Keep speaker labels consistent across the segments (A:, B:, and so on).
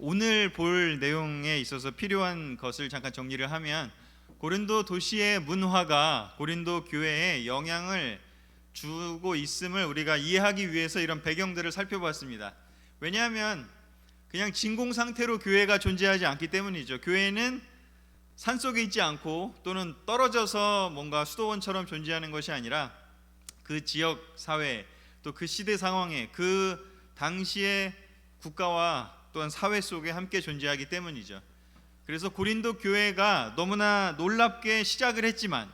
A: 오늘 볼 내용에 있어서 필요한 것을 잠깐 정리를 하면, 고린도 도시의 문화가 고린도 교회에 영향을 주고 있음을 우리가 이해하기 위해서 이런 배경들을 살펴봤습니다. 왜냐하면 그냥 진공 상태로 교회가 존재하지 않기 때문이죠. 교회는 산속에 있지 않고 또는 떨어져서 뭔가 수도원처럼 존재하는 것이 아니라 그 지역 사회, 또 그 시대 상황에, 그 당시의 국가와 또한 사회 속에 함께 존재하기 때문이죠. 그래서 고린도 교회가 너무나 놀랍게 시작을 했지만,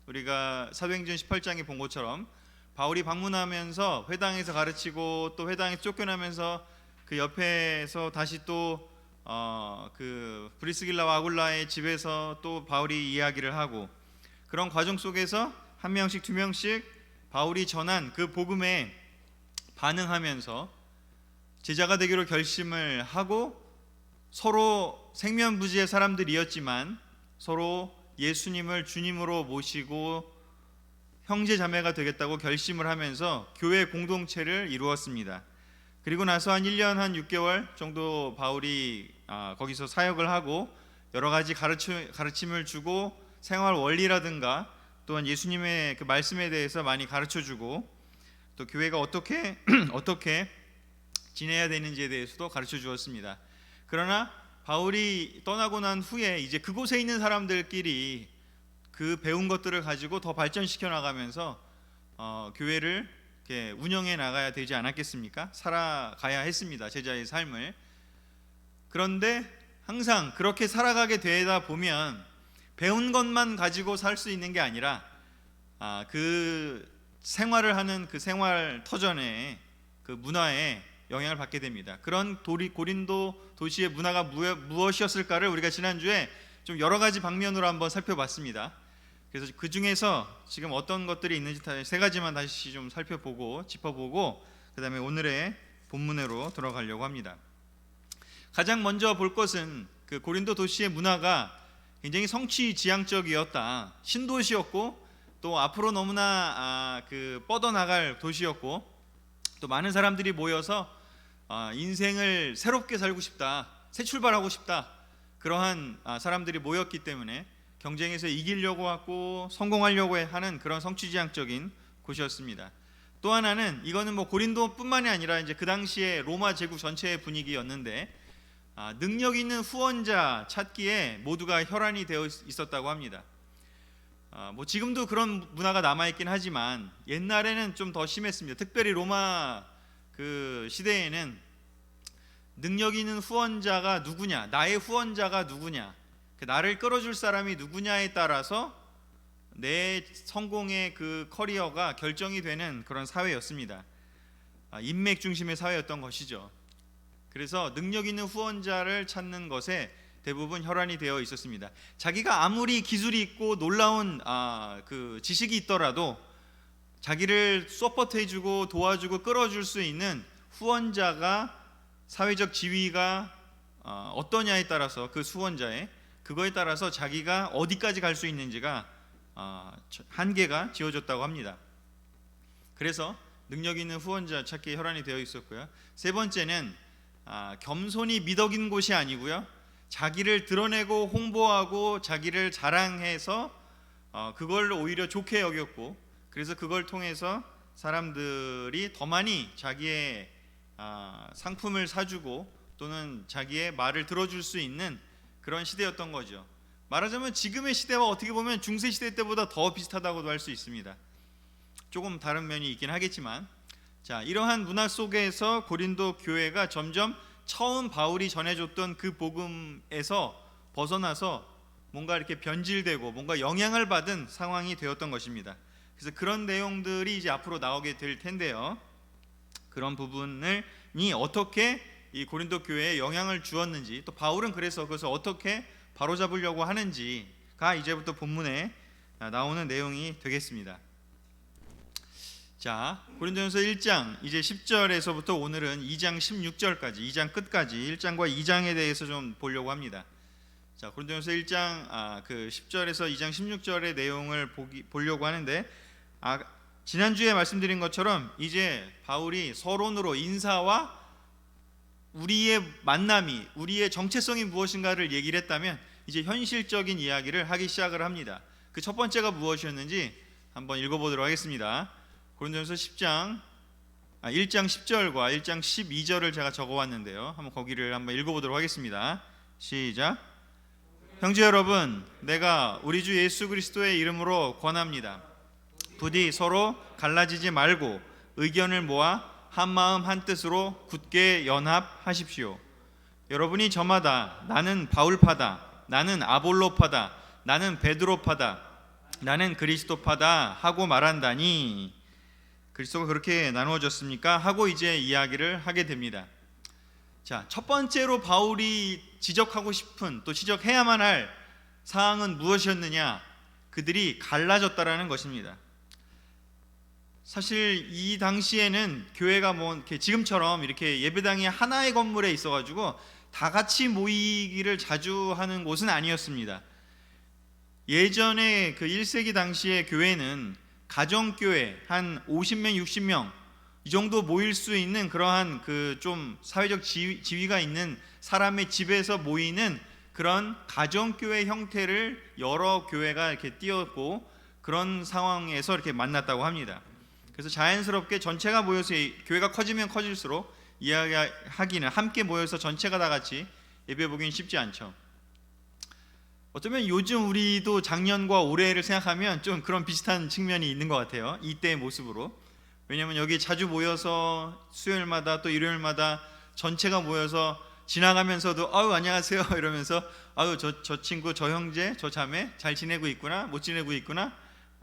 A: 우리가 사도행전 18장에 본 것처럼 바울이 방문하면서 회당에서 가르치고 또 회당에서 쫓겨나면서 그 옆에서 다시 또 그 브리스길라와 아굴라의 집에서 또 바울이 이야기를 하고, 그런 과정 속에서 한 명씩 두 명씩 바울이 전한 그 복음에 반응하면서 제자가 되기로 결심을 하고, 서로 생면부지의 사람들이었지만 서로 예수님을 주님으로 모시고 형제 자매가 되겠다고 결심을 하면서 교회 공동체를 이루었습니다. 그리고 나서 한 1년 한 6개월 정도 바울이 거기서 사역을 하고 여러 가지 가르침을 주고 생활 원리라든가 또한 예수님의 그 말씀에 대해서 많이 가르쳐주고, 또 교회가 어떻게 지내야 되는지에 대해서도 가르쳐 주었습니다. 그러나 바울이 떠나고 난 후에 이제 그곳에 있는 사람들끼리 그 배운 것들을 가지고 더 발전시켜 나가면서 교회를 이렇게 운영해 나가야 되지 않았겠습니까? 살아가야 했습니다, 제자의 삶을. 그런데 항상 그렇게 살아가게 되다 보면 배운 것만 가지고 살 수 있는 게 아니라 그 생활을 하는 그 생활 터전에, 그 문화에 영향을 받게 됩니다. 그런 고린도 도시의 문화가 무엇이었을까를 우리가 지난주에 좀 여러 가지 방면으로 한번 살펴봤습니다. 그래서 그 중에서 지금 어떤 것들이 있는지 세 가지만 다시 좀 살펴보고 짚어보고 그 다음에 오늘의 본문으로 들어가려고 합니다. 가장 먼저 볼 것은 그 고린도 도시의 문화가 굉장히 성취지향적이었다, 신도시였고 또 앞으로 너무나 뻗어나갈 도시였고, 또 많은 사람들이 모여서 인생을 새롭게 살고 싶다, 새 출발하고 싶다, 그러한 사람들이 모였기 때문에 경쟁에서 이기려고 하고 성공하려고 하는 그런 성취지향적인 곳이었습니다. 또 하나는, 이거는 뭐 고린도뿐만이 아니라 이제 그 당시에 로마 제국 전체의 분위기였는데, 능력 있는 후원자 찾기에 모두가 혈안이 되어 있었다고 합니다. 뭐 지금도 그런 문화가 남아있긴 하지만 옛날에는 좀 더 심했습니다. 특별히 로마 그 시대에는 능력 있는 후원자가 누구냐, 나의 후원자가 누구냐, 나를 끌어줄 사람이 누구냐에 따라서 내 성공의 그 커리어가 결정이 되는 그런 사회였습니다. 인맥 중심의 사회였던 것이죠. 그래서 능력 있는 후원자를 찾는 것에 대부분 혈안이 되어 있었습니다. 자기가 아무리 기술이 있고 놀라운 그 지식이 있더라도 자기를 서포트해주고 도와주고 끌어줄 수 있는 후원자가, 사회적 지위가 어떠냐에 따라서, 그 후원자의 그거에 따라서 자기가 어디까지 갈 수 있는지가 한계가 지어졌다고 합니다. 그래서 능력 있는 후원자 찾기에 혈안이 되어 있었고요. 세 번째는 겸손이 미덕인 곳이 아니고요, 자기를 드러내고 홍보하고 자기를 자랑해서 그걸 오히려 좋게 여겼고, 그래서 그걸 통해서 사람들이 더 많이 자기의 상품을 사주고 또는 자기의 말을 들어줄 수 있는 그런 시대였던 거죠. 말하자면 지금의 시대와 어떻게 보면 중세시대 때보다 더 비슷하다고도 할 수 있습니다. 조금 다른 면이 있긴 하겠지만, 자, 이러한 문화 속에서 고린도 교회가 점점 처음 바울이 전해줬던 그 복음에서 벗어나서 뭔가 이렇게 변질되고 뭔가 영향을 받은 상황이 되었던 것입니다. 그래서 그런 내용들이 이제 앞으로 나오게 될 텐데요, 그런 부분이 어떻게 이 고린도 교회에 영향을 주었는지, 또 바울은 그래서 그것을 어떻게 바로잡으려고 하는지가 이제부터 본문에 나오는 내용이 되겠습니다. 자, 고린도전서 1장 이제 10절에서부터 오늘은 2장 16절까지, 2장 끝까지 1장과 2장에 대해서 좀 보려고 합니다. 자, 고린도전서 1장 그 10절에서 2장 16절의 내용을 보려고 하는데, 지난주에 말씀드린 것처럼 이제 바울이 서론으로 인사와 우리의 만남이, 우리의 정체성이 무엇인가를 얘기를 했다면 이제 현실적인 이야기를 하기 시작을 합니다. 그 첫 번째가 무엇이었는지 한번 읽어보도록 하겠습니다. 고린도전서 1장 10절과 1장 12절을 제가 적어왔는데요. 한번 거기를 한번 읽어보도록 하겠습니다. 시작. 형제 여러분, 내가 우리 주 예수 그리스도의 이름으로 권합니다. 부디 서로 갈라지지 말고 의견을 모아 한 마음 한 뜻으로 굳게 연합하십시오. 여러분이 저마다 나는 바울파다, 나는 아볼로파다, 나는 베드로파다, 나는 그리스도파다 하고 말한다니, 그리스도가 그렇게 나누어졌습니까? 하고 이제 이야기를 하게 됩니다. 자, 첫 번째로 바울이 지적하고 싶은, 또 지적해야만 할 사항은 무엇이었느냐? 그들이 갈라졌다라는 것입니다. 사실 이 당시에는 교회가 이렇게 지금처럼 이렇게 예배당이 하나의 건물에 있어가지고 다 같이 모이기를 자주 하는 곳은 아니었습니다. 예전에 그 1세기 당시의 교회는 가정교회 한 50명, 60명 이 정도 모일 수 있는 그러한 그 좀 사회적 지위가 있는 사람의 집에서 모이는 그런 가정교회 형태를 여러 교회가 이렇게 띄었고, 그런 상황에서 이렇게 만났다고 합니다. 그래서 자연스럽게 전체가 모여서, 교회가 커지면 커질수록 이야기하기는, 함께 모여서 전체가 다 같이 예배 보기는 쉽지 않죠. 어쩌면 요즘 우리도 작년과 올해를 생각하면 좀 그런 비슷한 측면이 있는 것 같아요. 이때의 모습으로. 왜냐하면 여기 자주 모여서 수요일마다 또 일요일마다 전체가 모여서 지나가면서도 아유 안녕하세요 이러면서 아유 저 친구, 저 형제, 저 자매 잘 지내고 있구나, 못 지내고 있구나,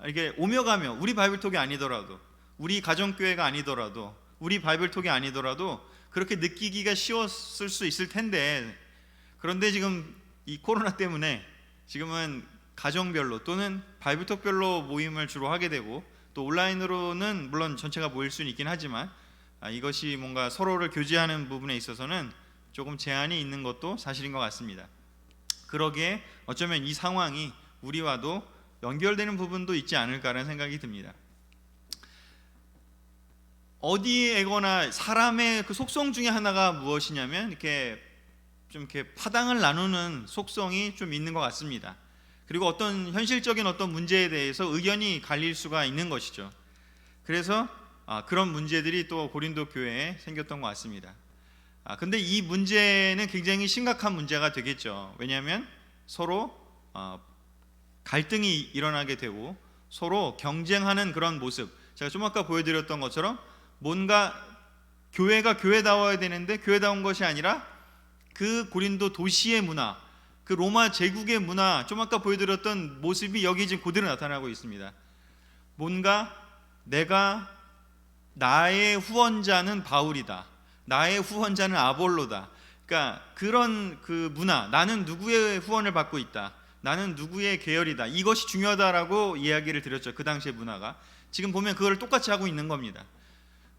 A: 이렇게 오며 가며, 우리 바이블톡이 아니더라도, 우리 가정교회가 아니더라도, 우리 바이블톡이 아니더라도 그렇게 느끼기가 쉬웠을 수 있을 텐데, 그런데 지금 이 코로나 때문에 지금은 가정별로 또는 바이블톡별로 모임을 주로 하게 되고, 또 온라인으로는 물론 전체가 모일 수는 있긴 하지만 이것이 뭔가 서로를 교제하는 부분에 있어서는 조금 제한이 있는 것도 사실인 것 같습니다. 그러기에 어쩌면 이 상황이 우리와도 연결되는 부분도 있지 않을까라는 생각이 듭니다. 어디에거나 사람의 그 속성 중에 하나가 무엇이냐면 이렇게 파당을 나누는 속성이 좀 있는 것 같습니다. 그리고 어떤 현실적인 어떤 문제에 대해서 의견이 갈릴 수가 있는 것이죠. 그래서 그런 문제들이 또 고린도 교회에 생겼던 것 같습니다. 근데 이 문제는 굉장히 심각한 문제가 되겠죠. 왜냐하면 서로 갈등이 일어나게 되고 서로 경쟁하는 그런 모습, 제가 좀 아까 보여드렸던 것처럼 뭔가 교회가 교회다워야 되는데 교회다운 것이 아니라 그 고린도 도시의 문화, 그 로마 제국의 문화, 좀 아까 보여드렸던 모습이 여기 지금 그대로 나타나고 있습니다. 뭔가 나의 후원자는 바울이다, 나의 후원자는 아볼로다, 그러니까 그런 그 문화, 나는 누구의 후원을 받고 있다, 나는 누구의 계열이다, 이것이 중요하다라고 이야기를 드렸죠. 그 당시의 문화가 지금 보면 그걸 똑같이 하고 있는 겁니다.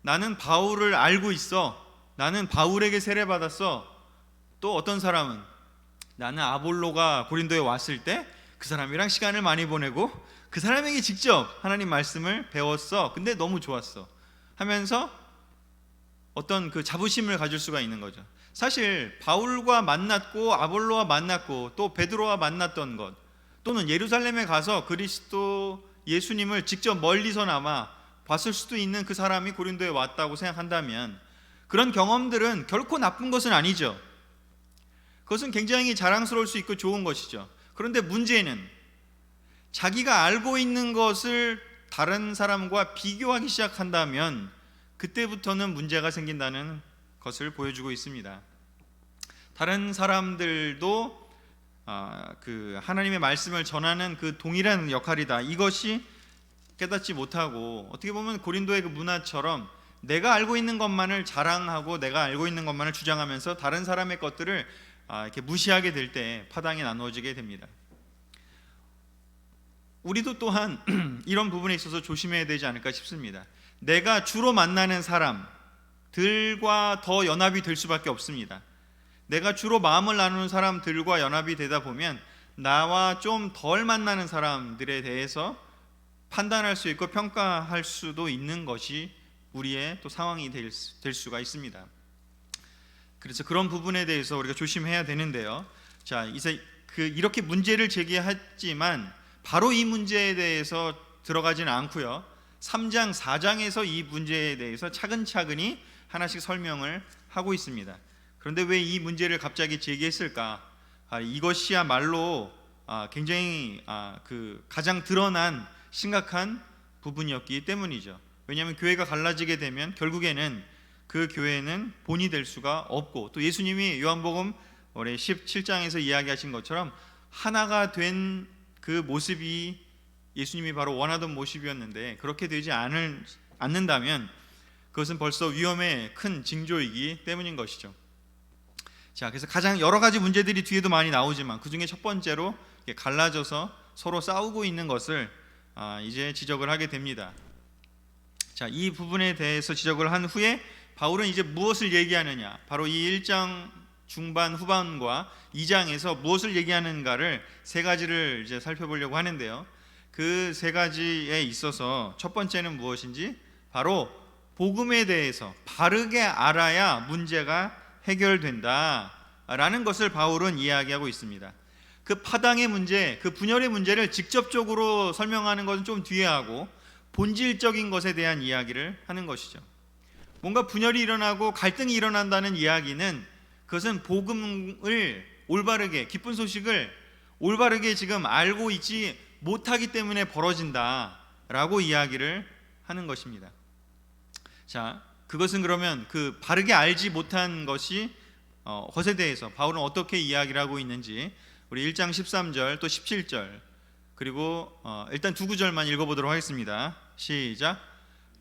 A: 나는 바울을 알고 있어, 나는 바울에게 세례받았어. 또 어떤 사람은 나는 아볼로가 고린도에 왔을 때 그 사람이랑 시간을 많이 보내고 그 사람에게 직접 하나님 말씀을 배웠어, 근데 너무 좋았어 하면서 어떤 그 자부심을 가질 수가 있는 거죠. 사실 바울과 만났고 아볼로와 만났고 또 베드로와 만났던 것, 또는 예루살렘에 가서 그리스도 예수님을 직접 멀리서나마 봤을 수도 있는 그 사람이 고린도에 왔다고 생각한다면 그런 경험들은 결코 나쁜 것은 아니죠. 그것은 굉장히 자랑스러울 수 있고 좋은 것이죠. 그런데 문제는 자기가 알고 있는 것을 다른 사람과 비교하기 시작한다면 그때부터는 문제가 생긴다는 것을 보여주고 있습니다. 다른 사람들도 그 하나님의 말씀을 전하는 그 동일한 역할이다, 이것이 깨닫지 못하고 어떻게 보면 고린도의 그 문화처럼 내가 알고 있는 것만을 자랑하고 내가 알고 있는 것만을 주장하면서 다른 사람의 것들을 이렇게 무시하게 될 때 파당이 나누어지게 됩니다. 우리도 또한 이런 부분에 있어서 조심해야 되지 않을까 싶습니다. 내가 주로 만나는 사람들과 더 연합이 될 수밖에 없습니다. 내가 주로 마음을 나누는 사람들과 연합이 되다 보면 나와 좀 덜 만나는 사람들에 대해서 판단할 수 있고 평가할 수도 있는 것이 우리의 또 상황이 될 수가 있습니다. 그래서 그런 부분에 대해서 우리가 조심해야 되는데요. 자, 이제 이렇게 문제를 제기했지만 바로 이 문제에 대해서 들어가지는 않고요. 3장, 4장에서 이 문제에 대해서 차근차근히 하나씩 설명을 하고 있습니다. 그런데 왜 이 문제를 갑자기 제기했을까? 이것이야말로 굉장히 가장 드러난 심각한 부분이었기 때문이죠. 왜냐하면 교회가 갈라지게 되면 결국에는 그 교회는 본이 될 수가 없고, 또 예수님이 요한복음 17장에서 이야기하신 것처럼 하나가 된 그 모습이 예수님이 바로 원하던 모습이었는데, 그렇게 되지 않는다면 그것은 벌써 위험의 큰 징조이기 때문인 것이죠. 자, 그래서 가장 여러 가지 문제들이 뒤에도 많이 나오지만 그 중에 첫 번째로 갈라져서 서로 싸우고 있는 것을 이제 지적을 하게 됩니다. 자, 이 부분에 대해서 지적을 한 후에 바울은 이제 무엇을 얘기하느냐, 바로 이 1장 중반 후반과 2장에서 무엇을 얘기하는가를 세 가지를 이제 살펴보려고 하는데요. 그 세 가지에 있어서 첫 번째는 무엇인지, 바로 복음에 대해서 바르게 알아야 문제가 해결된다라는 것을 바울은 이야기하고 있습니다. 그 파당의 문제, 그 분열의 문제를 직접적으로 설명하는 것은 좀 뒤에 하고 본질적인 것에 대한 이야기를 하는 것이죠. 뭔가 분열이 일어나고 갈등이 일어난다는 이야기는 그것은 복음을 올바르게, 기쁜 소식을 올바르게 지금 알고 있지 못하기 때문에 벌어진다라고 이야기를 하는 것입니다. 자, 그것은 그러면 그 바르게 알지 못한 것에 대해서 바울은 어떻게 이야기를 하고 있는지 우리 1장 13절 또 17절 그리고 일단 두 구절만 읽어보도록 하겠습니다. 시작.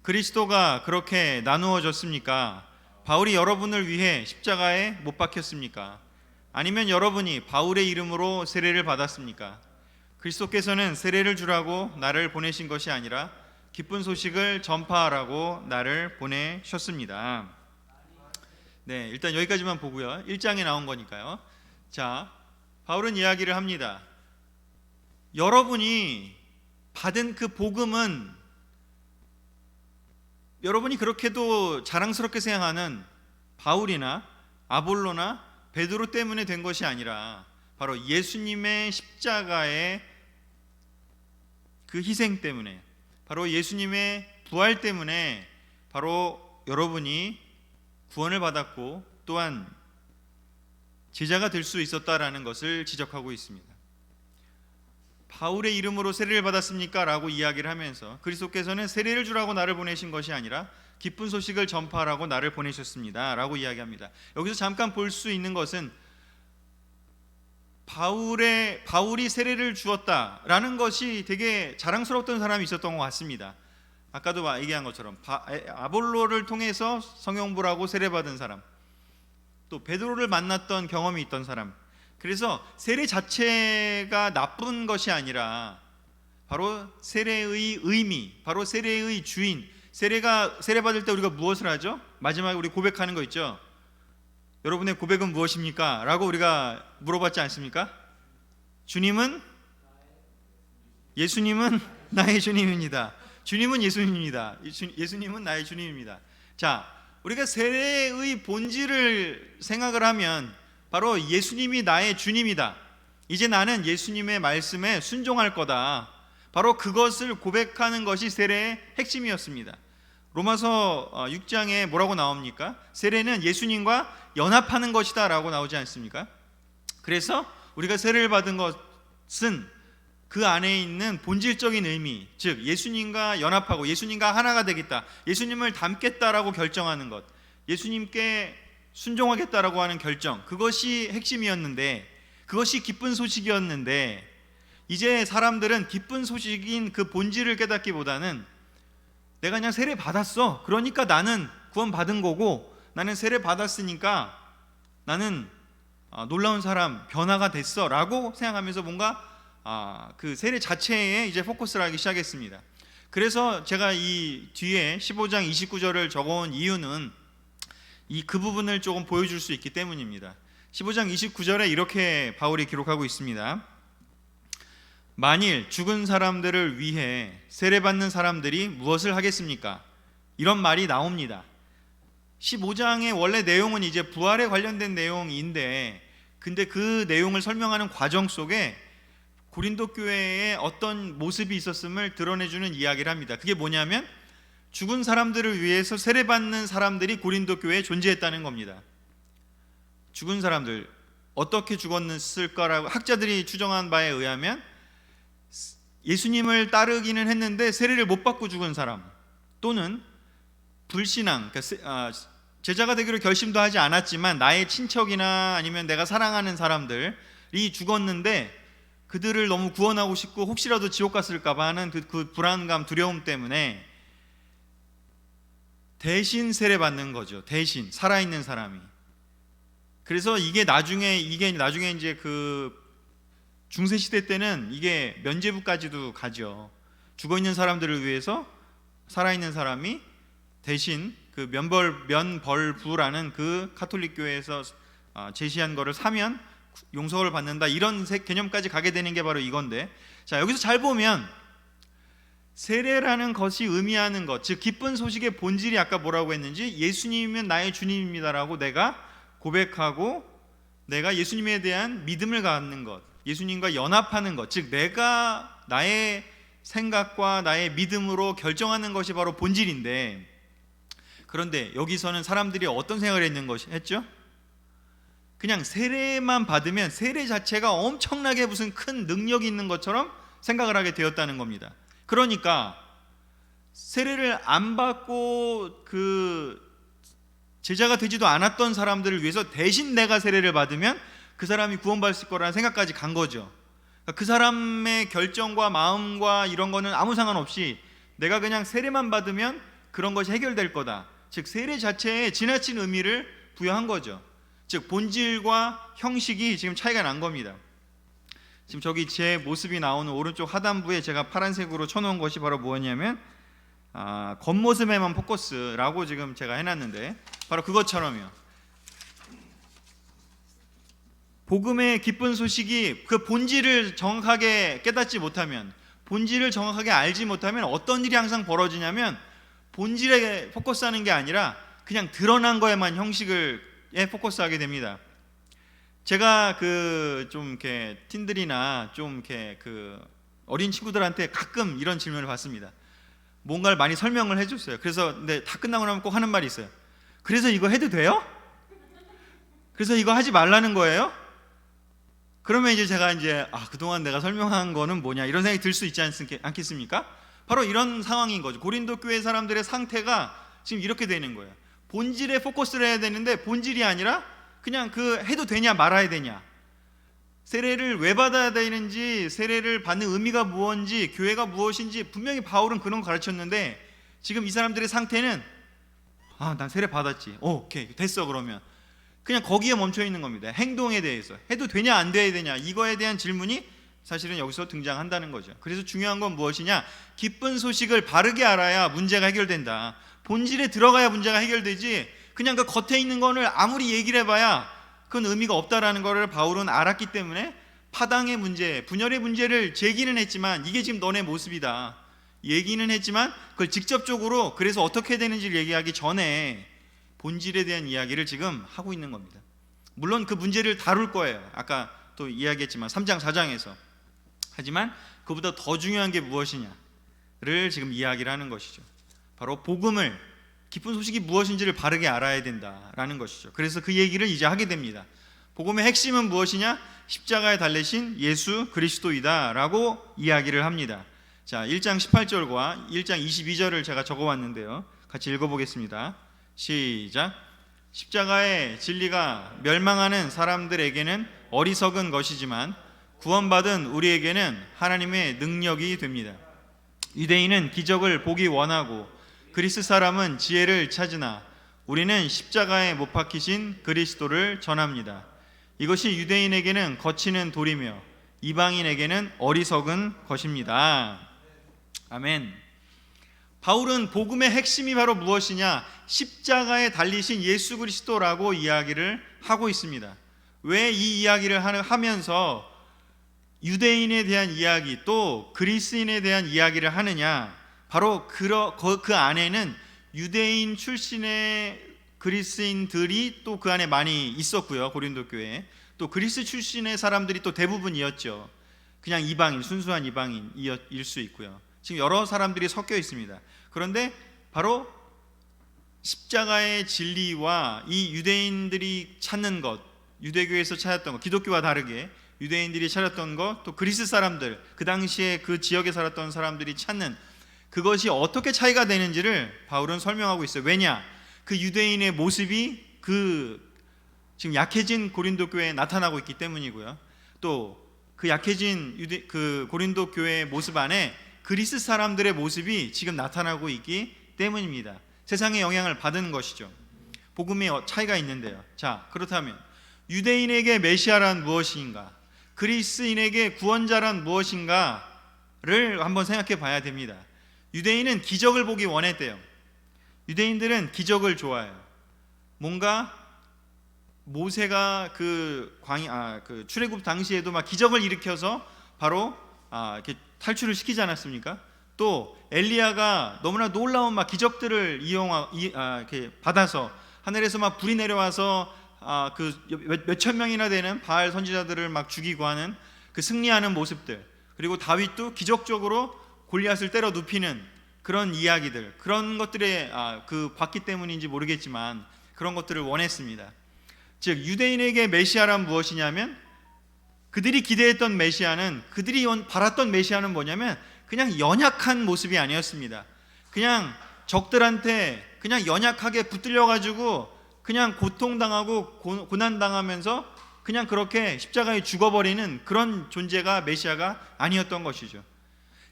A: 그리스도가 그렇게 나누어졌습니까? 바울이 여러분을 위해 십자가에 못 박혔습니까? 아니면 여러분이 바울의 이름으로 세례를 받았습니까? 그리스도께서는 세례를 주라고 나를 보내신 것이 아니라 기쁜 소식을 전파하라고 나를 보내셨습니다. 네, 일단 여기까지만 보고요. 1장에 나온 거니까요. 자, 바울은 이야기를 합니다. 여러분이 받은 그 복음은 여러분이 그렇게도 자랑스럽게 생각하는 바울이나 아볼로나 베드로 때문에 된 것이 아니라 바로 예수님의 십자가의 그 희생 때문에, 바로 예수님의 부활 때문에 바로 여러분이 구원을 받았고 또한 제자가 될 수 있었다라는 것을 지적하고 있습니다. 바울의 이름으로 세례를 받았습니까? 라고 이야기를 하면서 그리스도께서는 세례를 주라고 나를 보내신 것이 아니라 기쁜 소식을 전파하라고 나를 보내셨습니다 라고 이야기합니다. 여기서 잠깐 볼 수 있는 것은 바울이 세례를 주었다라는 것이 되게 자랑스러웠던 사람이 있었던 것 같습니다. 아까도 얘기한 것처럼 아볼로를 통해서 성령부라고 세례받은 사람, 또 베드로를 만났던 경험이 있던 사람, 그래서 세례 자체가 나쁜 것이 아니라 바로 세례의 의미, 바로 세례의 주인, 세례 받을 때 우리가 무엇을 하죠? 마지막에 우리 고백하는 거 있죠? 여러분의 고백은 무엇입니까? 라고 우리가 물어봤지 않습니까? 예수님은 나의 주님입니다. 주님은 예수님입니다. 예수님은 나의 주님입니다. 자, 우리가 세례의 본질을 생각을 하면 바로 예수님이 나의 주님이다. 이제 나는 예수님의 말씀에 순종할 거다. 바로 그것을 고백하는 것이 세례의 핵심이었습니다. 로마서 6장에 뭐라고 나옵니까? 세례는 예수님과 연합하는 것이다 라고 나오지 않습니까? 그래서 우리가 세례를 받은 것은 그 안에 있는 본질적인 의미, 즉 예수님과 연합하고 예수님과 하나가 되겠다, 예수님을 닮겠다라고 결정하는 것, 예수님께 순종하겠다라고 하는 결정, 그것이 핵심이었는데, 그것이 기쁜 소식이었는데, 이제 사람들은 기쁜 소식인 그 본질을 깨닫기보다는 내가 그냥 세례 받았어, 그러니까 나는 구원 받은 거고, 나는 세례 받았으니까 나는 놀라운 사람, 변화가 됐어 라고 생각하면서 뭔가 그 세례 자체에 이제 포커스를 하기 시작했습니다. 그래서 제가 이 뒤에 15장 29절을 적어온 이유는 그 부분을 조금 보여줄 수 있기 때문입니다. 15장 29절에 이렇게 바울이 기록하고 있습니다. 만일 죽은 사람들을 위해 세례받는 사람들이 무엇을 하겠습니까? 이런 말이 나옵니다. 15장의 원래 내용은 이제 부활에 관련된 내용인데, 근데 그 내용을 설명하는 과정 속에 고린도 교회에 어떤 모습이 있었음을 드러내주는 이야기를 합니다. 그게 뭐냐면 죽은 사람들을 위해서 세례받는 사람들이 고린도 교회에 존재했다는 겁니다. 죽은 사람들, 어떻게 죽었을까라고 학자들이 추정한 바에 의하면 예수님을 따르기는 했는데 세례를 못 받고 죽은 사람, 또는 불신앙, 그러니까 제자가 되기로 결심도 하지 않았지만 나의 친척이나 아니면 내가 사랑하는 사람들이 죽었는데 그들을 너무 구원하고 싶고 혹시라도 지옥 갔을까 봐 하는 그 불안감, 두려움 때문에 대신 세례받는 거죠. 대신 살아있는 사람이. 그래서 이게 나중에 이제 그 중세 시대 때는 이게 면죄부까지도 가죠. 죽어 있는 사람들을 위해서 살아있는 사람이 대신 그 면벌부라는 그 카톨릭 교회에서 제시한 거를 사면 용서를 받는다, 이런 개념까지 가게 되는 게 바로 이건데, 자, 여기서 잘 보면 세례라는 것이 의미하는 것, 즉 기쁜 소식의 본질이 아까 뭐라고 했는지, 예수님은 나의 주님입니다라고 내가 고백하고 내가 예수님에 대한 믿음을 갖는 것, 예수님과 연합하는 것, 즉 내가 나의 생각과 나의 믿음으로 결정하는 것이 바로 본질인데, 그런데 여기서는 사람들이 어떤 생각을 했죠? 그냥 세례만 받으면 세례 자체가 엄청나게 무슨 큰 능력이 있는 것처럼 생각을 하게 되었다는 겁니다. 그러니까 세례를 안 받고 그 제자가 되지도 않았던 사람들을 위해서 대신 내가 세례를 받으면 그 사람이 구원받을 거라는 생각까지 간 거죠. 그 사람의 결정과 마음과 이런 거는 아무 상관없이 내가 그냥 세례만 받으면 그런 것이 해결될 거다, 즉 세례 자체에 지나친 의미를 부여한 거죠. 즉 본질과 형식이 지금 차이가 난 겁니다. 지금 저기 제 모습이 나오는 오른쪽 하단부에 제가 파란색으로 쳐놓은 것이 바로 뭐냐면 겉모습에만 포커스라고 지금 제가 해놨는데, 바로 그것처럼요. 복음의 기쁜 소식이 그 본질을 정확하게 깨닫지 못하면, 본질을 정확하게 알지 못하면 어떤 일이 항상 벌어지냐면 본질에 포커스하는 게 아니라 그냥 드러난 거에만 형식을 포커스하게 됩니다. 제가 좀 이렇게 틴들이나 좀 이렇게 어린 친구들한테 가끔 이런 질문을 받습니다. 뭔가를 많이 설명을 해줬어요. 그래서 근데 다 끝나고 나면 꼭 하는 말이 있어요. 그래서 이거 해도 돼요? 그래서 이거 하지 말라는 거예요? 그러면 이제 제가 그동안 내가 설명한 거는 뭐냐, 이런 생각이 들 수 있지 않겠습니까? 바로 이런 상황인 거죠. 고린도 교회 사람들의 상태가 지금 이렇게 되는 거예요. 본질에 포커스를 해야 되는데 본질이 아니라 그냥 해도 되냐 말아야 되냐, 세례를 왜 받아야 되는지, 세례를 받는 의미가 무엇인지, 교회가 무엇인지 분명히 바울은 그런 거 가르쳤는데, 지금 이 사람들의 상태는 난 세례 받았지, 오케이 됐어, 그러면 그냥 거기에 멈춰 있는 겁니다. 행동에 대해서 해도 되냐 안 돼야 되냐, 이거에 대한 질문이 사실은 여기서 등장한다는 거죠. 그래서 중요한 건 무엇이냐, 기쁜 소식을 바르게 알아야 문제가 해결된다. 본질에 들어가야 문제가 해결되지, 그냥 그 겉에 있는 거를 아무리 얘기를 해봐야 그건 의미가 없다라는 것을 바울은 알았기 때문에 파당의 문제, 분열의 문제를 제기는 했지만, 이게 지금 너네 모습이다 얘기는 했지만, 그걸 직접적으로 그래서 어떻게 되는지를 얘기하기 전에 본질에 대한 이야기를 지금 하고 있는 겁니다. 물론 그 문제를 다룰 거예요. 아까 또 이야기했지만 3장 4장에서. 하지만 그보다 더 중요한 게 무엇이냐를 지금 이야기를 하는 것이죠. 바로 복음을, 기쁜 소식이 무엇인지를 바르게 알아야 된다라는 것이죠. 그래서 그 얘기를 이제 하게 됩니다. 복음의 핵심은 무엇이냐? 십자가에 달리신 예수 그리스도이다 라고 이야기를 합니다. 자, 1장 18절과 1장 22절을 제가 적어왔는데요, 같이 읽어보겠습니다. 시작. 십자가의 진리가 멸망하는 사람들에게는 어리석은 것이지만 구원받은 우리에게는 하나님의 능력이 됩니다. 유대인은 기적을 보기 원하고 그리스 사람은 지혜를 찾으나 우리는 십자가에 못 박히신 그리스도를 전합니다. 이것이 유대인에게는 거치는 돌이며 이방인에게는 어리석은 것입니다. 아멘. 바울은 복음의 핵심이 바로 무엇이냐, 십자가에 달리신 예수 그리스도라고 이야기를 하고 있습니다. 왜 이 이야기를 하면서 유대인에 대한 이야기, 또 그리스인에 대한 이야기를 하느냐, 바로 그 안에는 유대인 출신의 그리스인들이 또 그 안에 많이 있었고요. 고린도 교회에 또 그리스 출신의 사람들이 또 대부분이었죠. 그냥 이방인, 순수한 이방인일 수 있고요. 지금 여러 사람들이 섞여 있습니다. 그런데 바로 십자가의 진리와 이 유대인들이 찾는 것, 유대교에서 찾았던 것, 기독교와 다르게 유대인들이 찾았던 것, 또 그리스 사람들, 그 당시에 그 지역에 살았던 사람들이 찾는 그것이 어떻게 차이가 되는지를 바울은 설명하고 있어요. 왜냐? 그 유대인의 모습이 지금 약해진 고린도 교회에 나타나고 있기 때문이고요. 또 그 약해진 그 고린도 교회의 모습 안에 그리스 사람들의 모습이 지금 나타나고 있기 때문입니다. 세상의 영향을 받은 것이죠. 복음의 차이가 있는데요. 자, 그렇다면 유대인에게 메시아란 무엇인가? 그리스인에게 구원자란 무엇인가를 한번 생각해 봐야 됩니다. 유대인은 기적을 보기 원했대요. 유대인들은 기적을 좋아해요. 뭔가 모세가 그 출애굽 당시에도 막 기적을 일으켜서 바로 이렇게 탈출을 시키지 않았습니까? 또 엘리야가 너무나 놀라운 막 기적들을 이렇게 받아서 하늘에서 막 불이 내려와서 그 몇천 명이나 되는 바알 선지자들을 막 죽이고 하는 그 승리하는 모습들, 그리고 다윗도 기적적으로 골리앗을 때려 눕히는 그런 이야기들, 그런 것들에 봤기 때문인지 모르겠지만 그런 것들을 원했습니다. 즉 유대인에게 메시아란 무엇이냐면, 그들이 기대했던 메시아는, 그들이 바랐던 메시아는 뭐냐면 그냥 연약한 모습이 아니었습니다. 그냥 적들한테 그냥 연약하게 붙들려 가지고 그냥 고통당하고 고난당하면서 그냥 그렇게 십자가에 죽어버리는 그런 존재가 메시아가 아니었던 것이죠.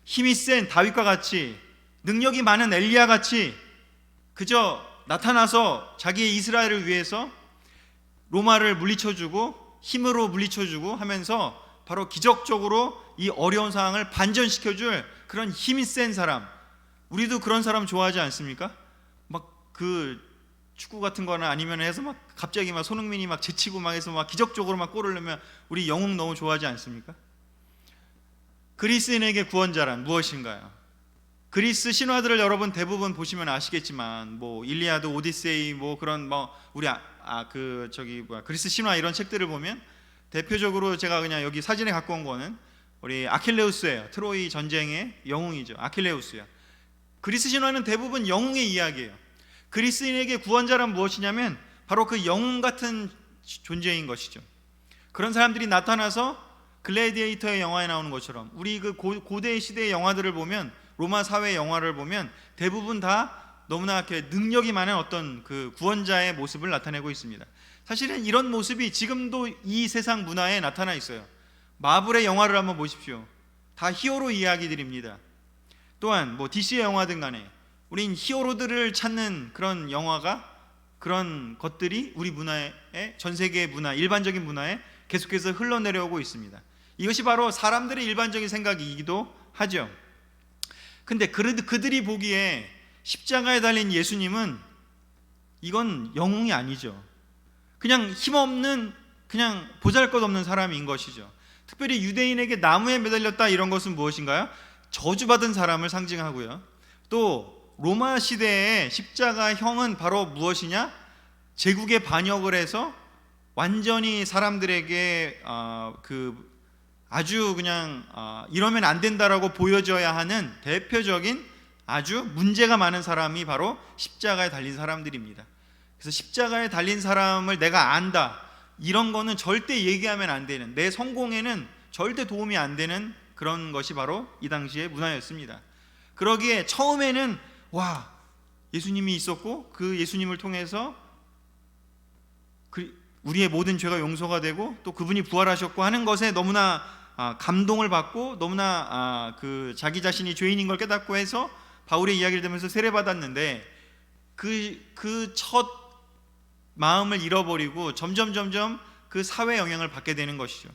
A: 힘이 센 다윗과 같이, 능력이 많은 엘리야 같이 그저 나타나서 자기의 이스라엘을 위해서 로마를 물리쳐주고 힘으로 물리쳐주고 하면서 바로 기적적으로 이 어려운 상황을 반전시켜줄 그런 힘이 센 사람, 우리도 그런 사람 좋아하지 않습니까? 막 그 축구 같은 거나 아니면 해서 막 갑자기 막 손흥민이 막 제치고 막 해서 막 기적적으로 막 골을 넣으면 우리 영웅 너무 좋아하지 않습니까? 그리스인에게 구원자란 무엇인가요? 그리스 신화들을 여러분 대부분 보시면 아시겠지만 뭐 일리아드, 오디세이, 뭐 그런 뭐 우리 그리스 신화 이런 책들을 보면 대표적으로 제가 그냥 여기 사진에 갖고 온 거는 우리 아킬레우스예요. 트로이 전쟁의 영웅이죠. 아킬레우스야. 그리스 신화는 대부분 영웅의 이야기예요. 그리스인에게 구원자란 무엇이냐면 바로 그 영웅 같은 존재인 것이죠. 그런 사람들이 나타나서 글래디에이터의 영화에 나오는 것처럼 우리 그 고대 시대의 영화들을 보면, 로마 사회 영화를 보면 대부분 다 너무나 이렇게 능력이 많은 어떤 그 구원자의 모습을 나타내고 있습니다. 사실은 이런 모습이 지금도 이 세상 문화에 나타나 있어요. 마블의 영화를 한번 보십시오. 다 히어로 이야기들입니다. 또한 뭐 DC의 영화든 간에 우린 히어로들을 찾는 그런 영화가, 그런 것들이 우리 문화에, 전 세계의 문화, 일반적인 문화에 계속해서 흘러내려오고 있습니다. 이것이 바로 사람들의 일반적인 생각이기도 하죠. 근데 그들이 보기에 십자가에 달린 예수님은 이건 영웅이 아니죠. 그냥 힘없는, 그냥 보잘것없는 사람인 것이죠. 특별히 유대인에게 나무에 매달렸다 이런 것은 무엇인가요? 저주받은 사람을 상징하고요. 또 로마 시대의 십자가형은 바로 무엇이냐? 제국의 반역을 해서 완전히 사람들에게 아주 그냥 이러면 안 된다라고 보여져야 하는 대표적인 아주 문제가 많은 사람이 바로 십자가에 달린 사람들입니다. 그래서 십자가에 달린 사람을 내가 안다, 이런 거는 절대 얘기하면 안 되는, 내 성공에는 절대 도움이 안 되는 그런 것이 바로 이 당시의 문화였습니다. 그러기에 처음에는 와, 예수님이 있었고 그 예수님을 통해서 우리의 모든 죄가 용서가 되고 또 그분이 부활하셨고 하는 것에 너무나 감동을 받고 너무나 자기 자신이 죄인인 걸 깨닫고 해서 바울의 이야기를 들으면서 세례받았는데 그 첫 마음을 잃어버리고 점점 그 사회 영향을 받게 되는 것이죠.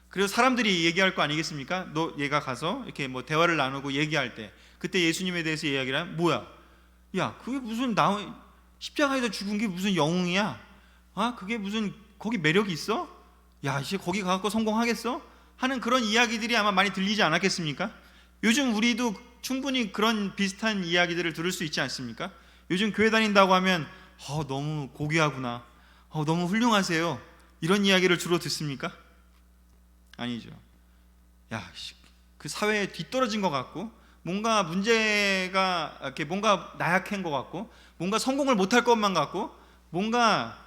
A: 그래서 사람들이 얘기할 거 아니겠습니까? 얘가 가서 이렇게 뭐 대화를 나누고 얘기할 때 그때 예수님에 대해서 이야기를 하면, 뭐야? 야, 그게 무슨 십자가에서 죽은 게 무슨 영웅이야? 그게 무슨 거기 매력이 있어? 야, 이제 거기 가서 성공하겠어? 하는 그런 이야기들이 아마 많이 들리지 않았겠습니까? 요즘 우리도 충분히 그런 비슷한 이야기들을 들을 수 있지 않습니까? 요즘 교회 다닌다고 하면 너무 고귀하구나, 너무 훌륭하세요, 이런 이야기를 주로 듣습니까? 아니죠. 그 사회에 뒤떨어진 것 같고, 뭔가 문제가 이렇게 뭔가 나약한 것 같고, 뭔가 성공을 못할 것만 같고, 뭔가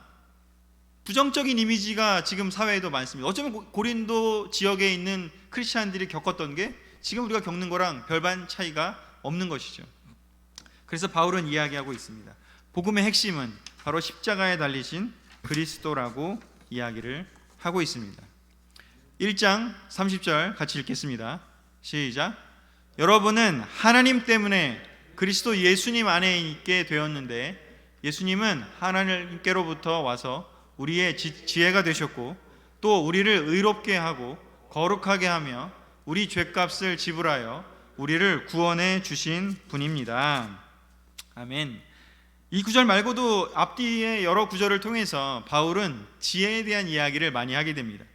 A: 부정적인 이미지가 지금 사회에도 많습니다. 어쩌면 고린도 지역에 있는 크리스찬들이 겪었던 게 지금 우리가 겪는 거랑 별반 차이가 없는 것이죠. 그래서 바울은 이야기하고 있습니다. 복음의 핵심은 바로 십자가에 달리신 그리스도라고 이야기를 하고 있습니다. 1장 30절 같이 읽겠습니다. 시작. 여러분은 하나님 때문에 그리스도 예수님 안에 있게 되었는데, 예수님은 하나님께로부터 와서 우리의 지혜가 되셨고, 또 우리를 의롭게 하고 거룩하게 하며 우리 죄값을 지불하여 우리를 구원해 주신 분입니다. 아멘. 이 구절 말고도 앞뒤의 여러 구절을 통해서 바울은 지혜에 대한 이야기를 많이 하게 됩니다.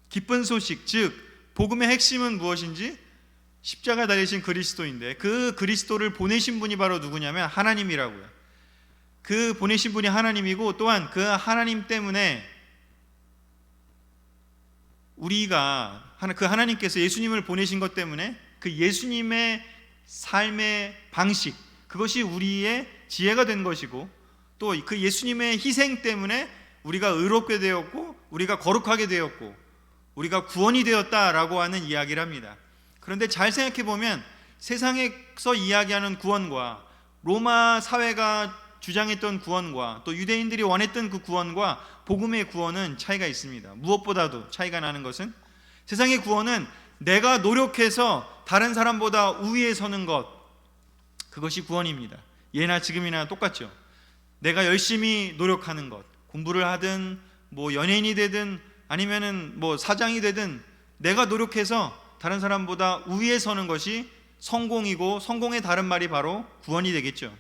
A: 기쁜 소식, 즉 복음의 핵심은 무엇인지 십자가 달리신 그리스도인데, 그 그리스도를 보내신 분이 바로 누구냐면 하나님이라고요. 그 보내신 분이 하나님이고, 또한 그 하나님 때문에 우리가, 그 하나님께서 예수님을 보내신 것 때문에 그 예수님의 삶의 방식, 그것이 우리의 지혜가 된 것이고, 또 그 예수님의 희생 때문에 우리가 의롭게 되었고, 우리가 거룩하게 되었고, 우리가 구원이 되었다라고 하는 이야기를 합니다. 그런데 잘 생각해 보면 세상에서 이야기하는 구원과 로마 사회가 주장했던 구원과 또 유대인들이 원했던 그 구원과 복음의 구원은 차이가 있습니다. 무엇보다도 차이가 나는 것은, 세상의 구원은 내가 노력해서 다른 사람보다 우위에 서는 것, 그것이 구원입니다. 예나 지금이나 똑같죠. 내가 열심히 노력하는 것, 공부를 하든 뭐 연예인이 되든 아니면은 뭐 사장이 되든 내가 노력해서 다른 사람보다 우위에 서는 것이 성공이고, 성공의 다른 말이 바로 구원이 되겠죠.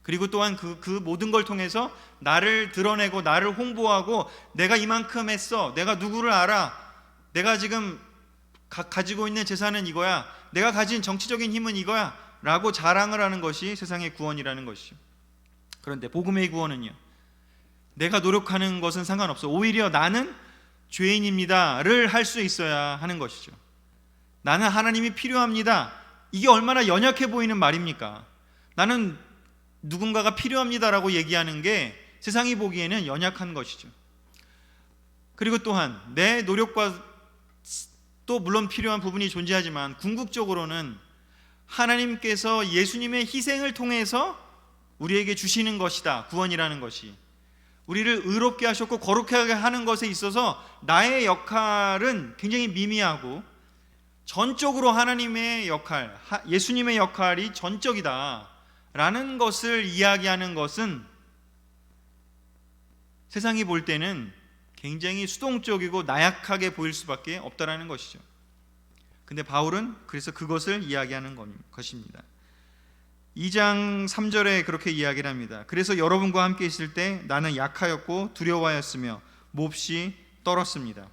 A: 그리고 또한 그 모든 걸 통해서 나를 드러내고 나를 홍보하고, 내가 이만큼 했어, 내가 누구를 알아, 내가 지금 가지고 있는 재산은 이거야, 내가 가진 정치적인 힘은 이거야 라고 자랑을 하는 것이 세상의 구원이라는 것이죠. 그런데 복음의 구원은요, 내가 노력하는 것은 상관없어, 오히려 나는 죄인입니다를 할 수 있어야 하는 것이죠. 나는 하나님이 필요합니다, 이게 얼마나 연약해 보이는 말입니까? 나는 누군가가 필요합니다라고 얘기하는 게 세상이 보기에는 연약한 것이죠. 그리고 또한 내 노력과 또 물론 필요한 부분이 존재하지만, 궁극적으로는 하나님께서 예수님의 희생을 통해서 우리에게 주시는 것이다, 구원이라는 것이. 우리를 의롭게 하셨고 거룩하게 하는 것에 있어서 나의 역할은 굉장히 미미하고, 전적으로 하나님의 역할, 예수님의 역할이 전적이다 라는 것을 이야기하는 것은 세상이 볼 때는 굉장히 수동적이고 나약하게 보일 수밖에 없다라는 것이죠. 근데 바울은 그래서 그것을 이야기하는 것입니다. 2장 3절에 그렇게 이야기를 합니다. 그래서 여러분과 함께 있을 때 나는 약하였고 두려워하였으며 몹시 떨었습니다.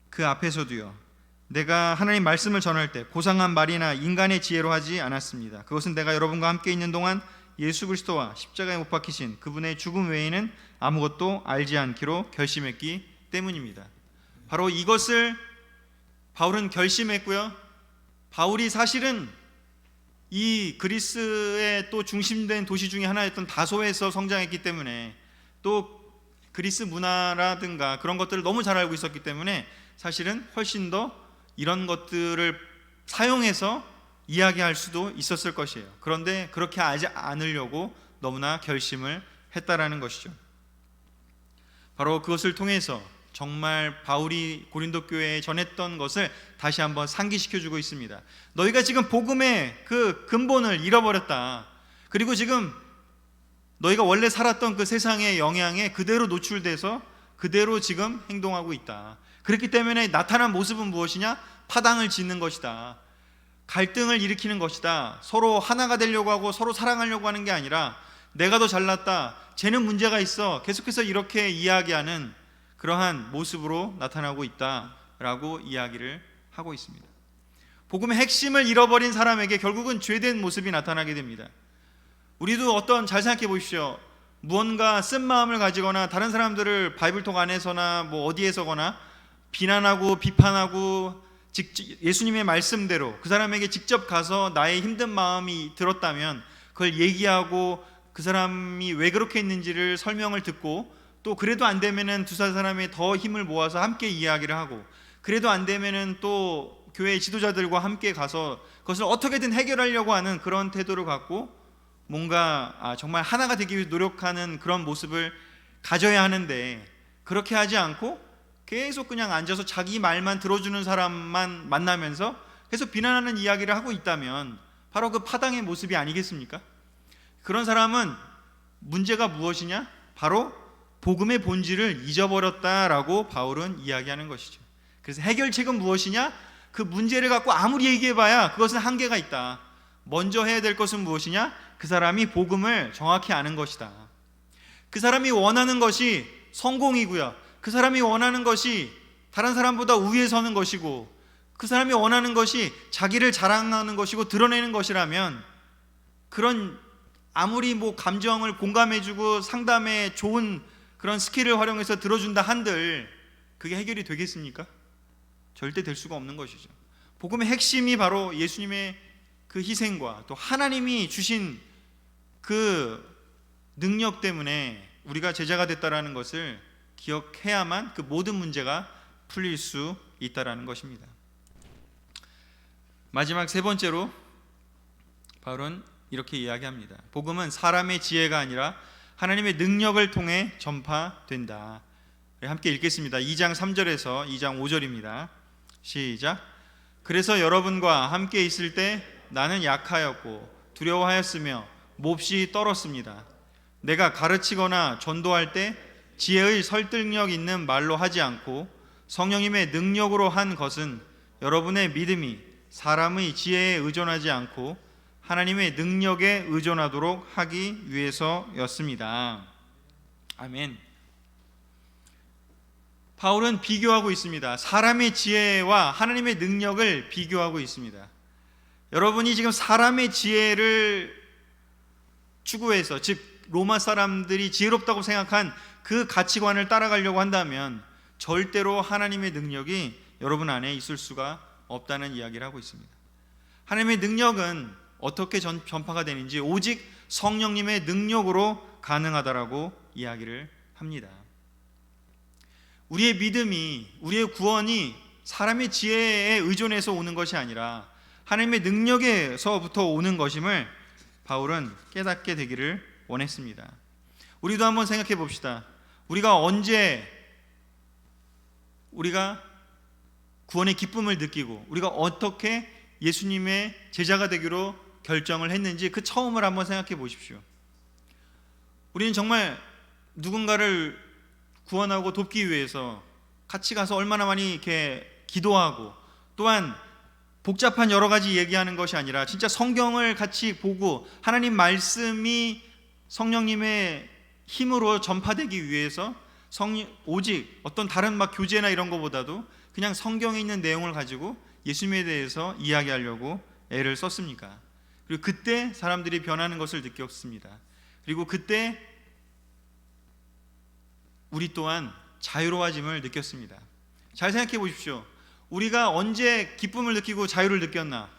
A: 그 앞에서도요, 내가 하나님 말씀을 전할 때 고상한 말이나 인간의 지혜로 하지 않았습니다. 그것은 내가 여러분과 함께 있는 동안 예수 그리스도와 십자가에 못 박히신 그분의 죽음 외에는 아무것도 알지 않기로 결심했기 때문입니다. 바로 이것을 바울은 결심했고요, 바울이 사실은 이 그리스의 또 중심된 도시 중에 하나였던 다소에서 성장했기 때문에, 또 그리스 문화라든가 그런 것들을 너무 잘 알고 있었기 때문에 사실은 훨씬 더 이런 것들을 사용해서 이야기할 수도 있었을 것이에요. 그런데 그렇게 하지 않으려고 너무나 결심을 했다라는 것이죠. 바로 그것을 통해서 정말 바울이 고린도 교회에 전했던 것을 다시 한번 상기시켜주고 있습니다. 너희가 지금 복음의 그 근본을 잃어버렸다. 그리고 지금 너희가 원래 살았던 그 세상의 영향에 그대로 노출돼서 그대로 지금 행동하고 있다. 그렇기 때문에 나타난 모습은 무엇이냐? 파당을 짓는 것이다, 갈등을 일으키는 것이다, 서로 하나가 되려고 하고 서로 사랑하려고 하는 게 아니라 내가 더 잘났다, 쟤는 문제가 있어, 계속해서 이렇게 이야기하는 그러한 모습으로 나타나고 있다라고 이야기를 하고 있습니다. 복음의 핵심을 잃어버린 사람에게 결국은 죄된 모습이 나타나게 됩니다. 우리도 잘 생각해 보십시오. 무언가 쓴 마음을 가지거나 다른 사람들을 바이블톡 안에서나 뭐 어디에서거나 비난하고 비판하고 예수님의 말씀대로 그 사람에게 직접 가서 나의 힘든 마음이 들었다면 그걸 얘기하고 그 사람이 왜 그렇게 했는지를 설명을 듣고, 또 그래도 안 되면은 두 사람의 더 힘을 모아서 함께 이야기를 하고, 그래도 안 되면은 또 교회 지도자들과 함께 가서 그것을 어떻게든 해결하려고 하는 그런 태도를 갖고 뭔가 정말 하나가 되기 위해 노력하는 그런 모습을 가져야 하는데, 그렇게 하지 않고 계속 그냥 앉아서 자기 말만 들어주는 사람만 만나면서 계속 비난하는 이야기를 하고 있다면 바로 그 파당의 모습이 아니겠습니까? 그런 사람은 문제가 무엇이냐? 바로 복음의 본질을 잊어버렸다라고 바울은 이야기하는 것이죠. 그래서 해결책은 무엇이냐? 그 문제를 갖고 아무리 얘기해봐야 그것은 한계가 있다. 먼저 해야 될 것은 무엇이냐? 그 사람이 복음을 정확히 아는 것이다. 그 사람이 원하는 것이 성공이고요, 그 사람이 원하는 것이 다른 사람보다 우위에 서는 것이고, 그 사람이 원하는 것이 자기를 자랑하는 것이고 드러내는 것이라면, 그런 아무리 감정을 공감해주고 상담에 좋은 그런 스킬을 활용해서 들어준다 한들 그게 해결이 되겠습니까? 절대 될 수가 없는 것이죠. 복음의 핵심이 바로 예수님의 그 희생과 또 하나님이 주신 그 능력 때문에 우리가 제자가 됐다라는 것을 기억해야만 그 모든 문제가 풀릴 수 있다라는 것입니다. 마지막 세 번째로 바울은 이렇게 이야기합니다. 복음은 사람의 지혜가 아니라 하나님의 능력을 통해 전파된다. 함께 읽겠습니다. 2장 3절에서 2장 5절입니다. 시작. 그래서 여러분과 함께 있을 때 나는 약하였고 두려워하였으며 몹시 떨었습니다. 내가 가르치거나 전도할 때 지혜의 설득력 있는 말로 하지 않고 성령님의 능력으로 한 것은 여러분의 믿음이 사람의 지혜에 의존하지 않고 하나님의 능력에 의존하도록 하기 위해서였습니다. 아멘. 바울은 비교하고 있습니다. 사람의 지혜와 하나님의 능력을 비교하고 있습니다. 여러분이 지금 사람의 지혜를 추구해서, 즉 로마 사람들이 지혜롭다고 생각한 그 가치관을 따라가려고 한다면 절대로 하나님의 능력이 여러분 안에 있을 수가 없다는 이야기를 하고 있습니다. 하나님의 능력은 어떻게 전파가 되는지 오직 성령님의 능력으로 가능하다라고 이야기를 합니다. 우리의 믿음이, 우리의 구원이 사람의 지혜에 의존해서 오는 것이 아니라 하나님의 능력에서부터 오는 것임을 바울은 깨닫게 되기를 원했습니다. 우리도 한번 생각해 봅시다. 우리가 언제 우리가 구원의 기쁨을 느끼고 우리가 어떻게 예수님의 제자가 되기로 결정을 했는지 그 처음을 한번 생각해 보십시오. 우리는 정말 누군가를 구원하고 돕기 위해서 같이 가서 얼마나 많이 이렇게 기도하고, 또한 복잡한 여러 가지 얘기하는 것이 아니라 진짜 성경을 같이 보고 하나님 말씀이 성령님의 힘으로 전파되기 위해서 오직 어떤 다른 교제나 이런 것보다도 그냥 성경에 있는 내용을 가지고 예수님에 대해서 이야기하려고 애를 썼습니까? 그리고 그때 사람들이 변하는 것을 느꼈습니다. 그리고 그때 우리 또한 자유로워짐을 느꼈습니다. 잘 생각해 보십시오. 우리가 언제 기쁨을 느끼고 자유를 느꼈나?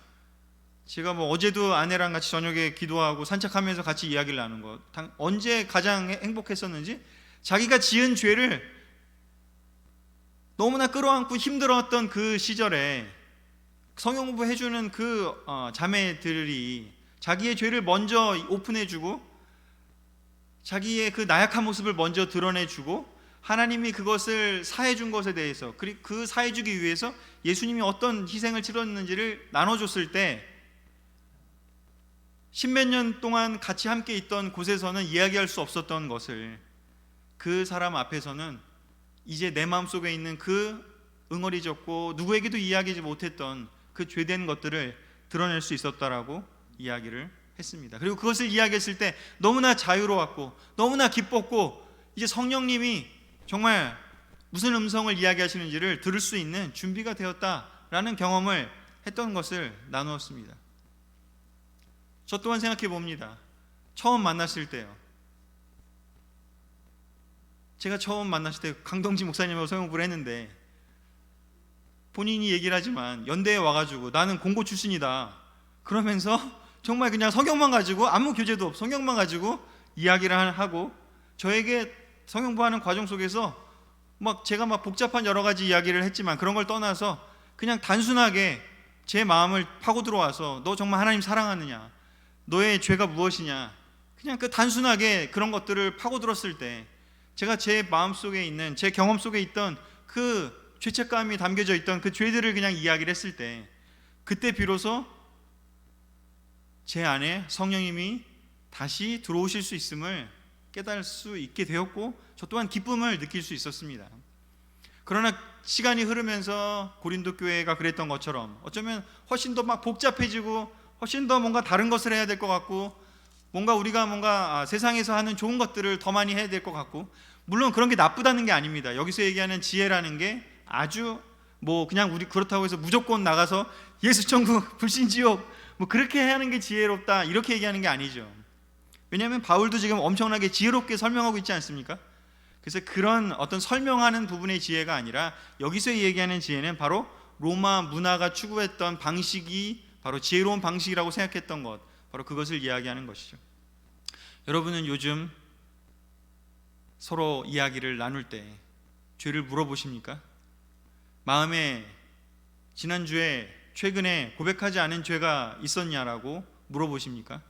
A: 제가 어제도 아내랑 같이 저녁에 기도하고 산책하면서 같이 이야기를 나눈 것, 언제 가장 행복했었는지, 자기가 지은 죄를 너무나 끌어안고 힘들었던 그 시절에 성경 공부해주는 그 자매들이 자기의 죄를 먼저 오픈해주고 자기의 그 나약한 모습을 먼저 드러내주고 하나님이 그것을 사해준 것에 대해서, 그리고 그 사해주기 위해서 예수님이 어떤 희생을 치렀는지를 나눠줬을 때 십몇 년 동안 같이 함께 있던 곳에서는 이야기할 수 없었던 것을 그 사람 앞에서는 이제 내 마음속에 있는 그 응어리졌고 누구에게도 이야기하지 못했던 그 죄된 것들을 드러낼 수 있었다라고 이야기를 했습니다. 그리고 그것을 이야기했을 때 너무나 자유로웠고 너무나 기뻤고, 이제 성령님이 정말 무슨 음성을 이야기하시는지를 들을 수 있는 준비가 되었다라는 경험을 했던 것을 나누었습니다. 저 또한 생각해 봅니다. 처음 만났을 때요. 제가 처음 만났을 때 강동지 목사님하고 성경공부를 했는데 본인이 얘기를 하지만 연대에 와가지고 나는 공고 출신이다 그러면서 정말 그냥 성경만 가지고 아무 교재도 없고 성경만 가지고 이야기를 하고 저에게 성경공부하는 과정 속에서 제가 복잡한 여러 가지 이야기를 했지만 그런 걸 떠나서 그냥 단순하게 제 마음을 파고 들어와서 너 정말 하나님 사랑하느냐, 너의 죄가 무엇이냐, 그냥 그 단순하게 그런 것들을 파고 들었을 때 제가 제 마음 속에 있는, 제 경험 속에 있던 그 죄책감이 담겨져 있던 그 죄들을 그냥 이야기를 했을 때 그때 비로소 제 안에 성령님이 다시 들어오실 수 있음을 깨달을 수 있게 되었고 저 또한 기쁨을 느낄 수 있었습니다. 그러나 시간이 흐르면서 고린도 교회가 그랬던 것처럼 어쩌면 훨씬 더 복잡해지고 훨씬 더 뭔가 다른 것을 해야 될 것 같고 뭔가 우리가 세상에서 하는 좋은 것들을 더 많이 해야 될 것 같고, 물론 그런 게 나쁘다는 게 아닙니다. 여기서 얘기하는 지혜라는 게 아주 그냥 우리 그렇다고 해서 무조건 나가서 예수 천국 불신 지옥 그렇게 하는 게 지혜롭다 이렇게 얘기하는 게 아니죠. 왜냐하면 바울도 지금 엄청나게 지혜롭게 설명하고 있지 않습니까? 그래서 그런 어떤 설명하는 부분의 지혜가 아니라 여기서 얘기하는 지혜는 바로 로마 문화가 추구했던 방식이 바로 지혜로운 방식이라고 생각했던 것, 바로 그것을 이야기하는 것이죠. 여러분은 요즘 서로 이야기를 나눌 때 죄를 물어보십니까? 마음에 지난주에 최근에 고백하지 않은 죄가 있었냐라고 물어보십니까?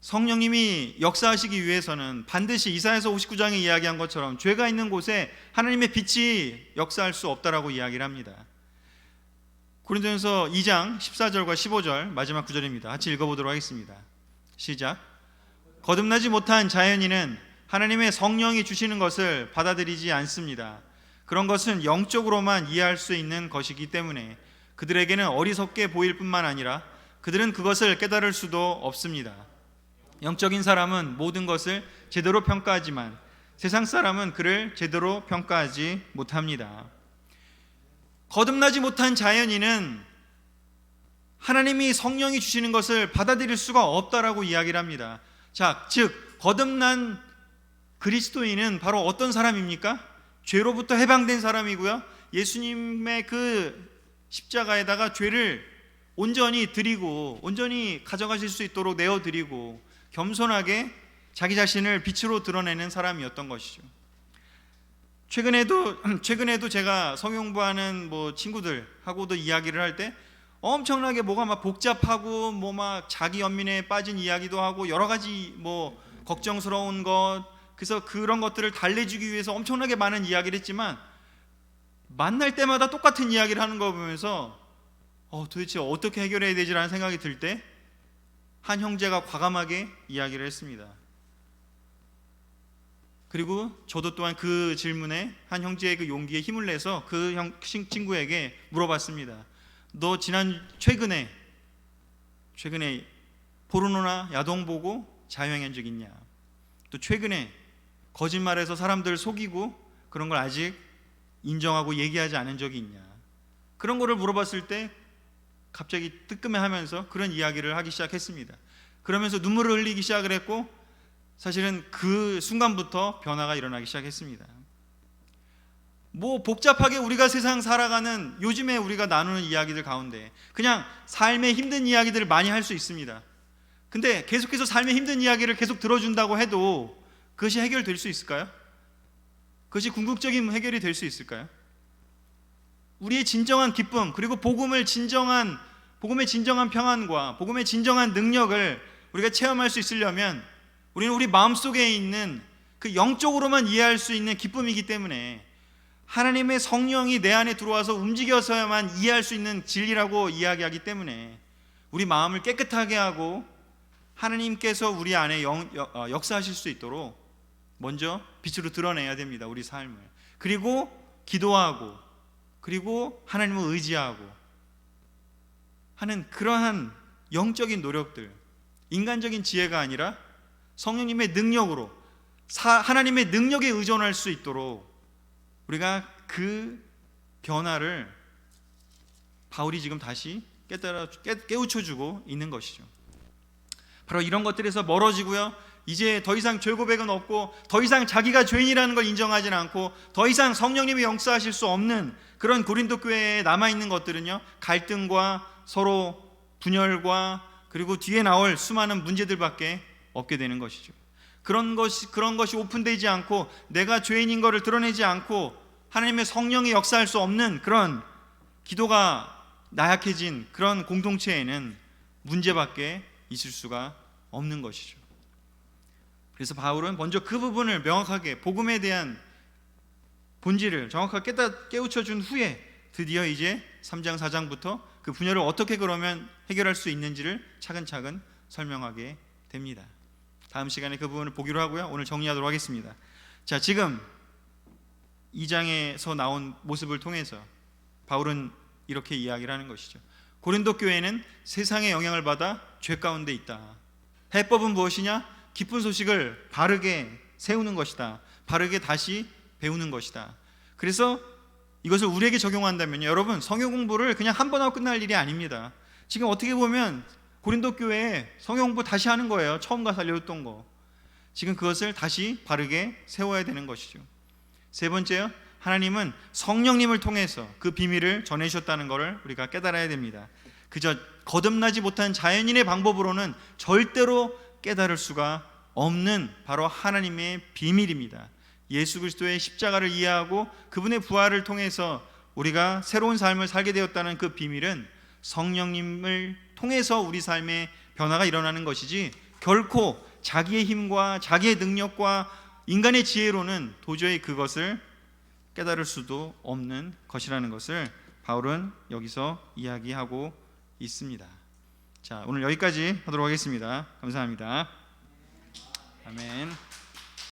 A: 성령님이 역사하시기 위해서는 반드시 이사야서 59장에 이야기한 것처럼 죄가 있는 곳에 하나님의 빛이 역사할 수 없다라고 이야기를 합니다. 고린도전서 2장 14절과 15절 마지막 구절입니다. 같이 읽어보도록 하겠습니다. 시작. 거듭나지 못한 자연인은 하나님의 성령이 주시는 것을 받아들이지 않습니다. 그런 것은 영적으로만 이해할 수 있는 것이기 때문에 그들에게는 어리석게 보일 뿐만 아니라 그들은 그것을 깨달을 수도 없습니다. 영적인 사람은 모든 것을 제대로 평가하지만 세상 사람은 그를 제대로 평가하지 못합니다. 거듭나지 못한 자연인은 하나님이 성령이 주시는 것을 받아들일 수가 없다라고 이야기를 합니다. 자, 즉 거듭난 그리스도인은 바로 어떤 사람입니까? 죄로부터 해방된 사람이고요, 예수님의 그 십자가에다가 죄를 온전히 드리고 온전히 가져가실 수 있도록 내어드리고 겸손하게 자기 자신을 빛으로 드러내는 사람이었던 것이죠. 최근에도 제가 성경공부하는 친구들하고도 이야기를 할 때 엄청나게 뭐가 복잡하고 자기 연민에 빠진 이야기도 하고 여러 가지 걱정스러운 것, 그래서 그런 것들을 달래주기 위해서 엄청나게 많은 이야기를 했지만 만날 때마다 똑같은 이야기를 하는 거 보면서 도대체 어떻게 해결해야 되지라는 생각이 들 때 한 형제가 과감하게 이야기를 했습니다. 그리고 저도 또한 그 질문에 한 형제의 그 용기에 힘을 내서 그 친구에게 물어봤습니다. 너 최근에 포르노나 야동 보고 자유행한 적 있냐? 또 최근에 거짓말해서 사람들 속이고 그런 걸 아직 인정하고 얘기하지 않은 적이 있냐? 그런 거를 물어봤을 때 갑자기 뜨끔해하면서 그런 이야기를 하기 시작했습니다. 그러면서 눈물을 흘리기 시작을 했고 사실은 그 순간부터 변화가 일어나기 시작했습니다. 복잡하게 우리가 세상 살아가는 요즘에 우리가 나누는 이야기들 가운데 그냥 삶의 힘든 이야기들을 많이 할 수 있습니다. 근데 계속해서 삶의 힘든 이야기를 계속 들어준다고 해도 그것이 해결될 수 있을까요? 그것이 궁극적인 해결이 될 수 있을까요? 우리의 진정한 기쁨, 그리고 복음의 진정한 평안과 복음의 진정한 능력을 우리가 체험할 수 있으려면 우리는 우리 마음속에 있는 그 영적으로만 이해할 수 있는 기쁨이기 때문에 하나님의 성령이 내 안에 들어와서 움직여서야만 이해할 수 있는 진리라고 이야기하기 때문에 우리 마음을 깨끗하게 하고 하나님께서 우리 안에 역사하실 수 있도록 먼저 빛으로 드러내야 됩니다. 우리 삶을. 그리고 기도하고 그리고 하나님을 의지하고 하는 그러한 영적인 노력들, 인간적인 지혜가 아니라 성령님의 능력으로 하나님의 능력에 의존할 수 있도록 우리가 그 변화를 바울이 지금 다시 깨우쳐주고 있는 것이죠. 바로 이런 것들에서 멀어지고요. 이제 더 이상 죄 고백은 없고 더 이상 자기가 죄인이라는 걸 인정하지는 않고 더 이상 성령님이 역사하실 수 없는 그런 고린도 교회에 남아있는 것들은요, 갈등과 서로 분열과 그리고 뒤에 나올 수많은 문제들밖에 없게 되는 것이죠. 그런 것이 오픈되지 않고 내가 죄인인 것을 드러내지 않고 하나님의 성령이 역사할 수 없는 그런 기도가 나약해진 그런 공동체에는 문제밖에 있을 수가 없는 것이죠. 그래서 바울은 먼저 그 부분을 명확하게 복음에 대한 본질을 정확하게 깨우쳐 준 후에 드디어 이제 3장 4장부터 그 분열을 어떻게 그러면 해결할 수 있는지를 차근차근 설명하게 됩니다. 다음 시간에 그 부분을 보기로 하고요. 오늘 정리하도록 하겠습니다. 자, 지금 2장에서 나온 모습을 통해서 바울은 이렇게 이야기를 하는 것이죠. 고린도 교회는 세상의 영향을 받아 죄 가운데 있다. 해법은 무엇이냐? 기쁜 소식을 바르게 세우는 것이다. 바르게 다시 배우는 것이다. 그래서 이것을 우리에게 적용한다면요, 여러분, 성경 공부를 그냥 한 번 하고 끝날 일이 아닙니다. 지금 어떻게 보면 고린도 교회에 성경 공부 다시 하는 거예요. 처음 가서 알려줬던 거. 지금 그것을 다시 바르게 세워야 되는 것이죠. 세 번째요, 하나님은 성령님을 통해서 그 비밀을 전해주셨다는 것을 우리가 깨달아야 됩니다. 그저 거듭나지 못한 자연인의 방법으로는 절대로 깨달을 수가 없는 바로 하나님의 비밀입니다. 예수 그리스도의 십자가를 이해하고 그분의 부활을 통해서 우리가 새로운 삶을 살게 되었다는 그 비밀은 성령님을 통해서 우리 삶의 변화가 일어나는 것이지 결코 자기의 힘과 자기의 능력과 인간의 지혜로는 도저히 그것을 깨달을 수도 없는 것이라는 것을 바울은 여기서 이야기하고 있습니다. 자, 오늘 여기까지 하도록 하겠습니다. 감사합니다. 아멘.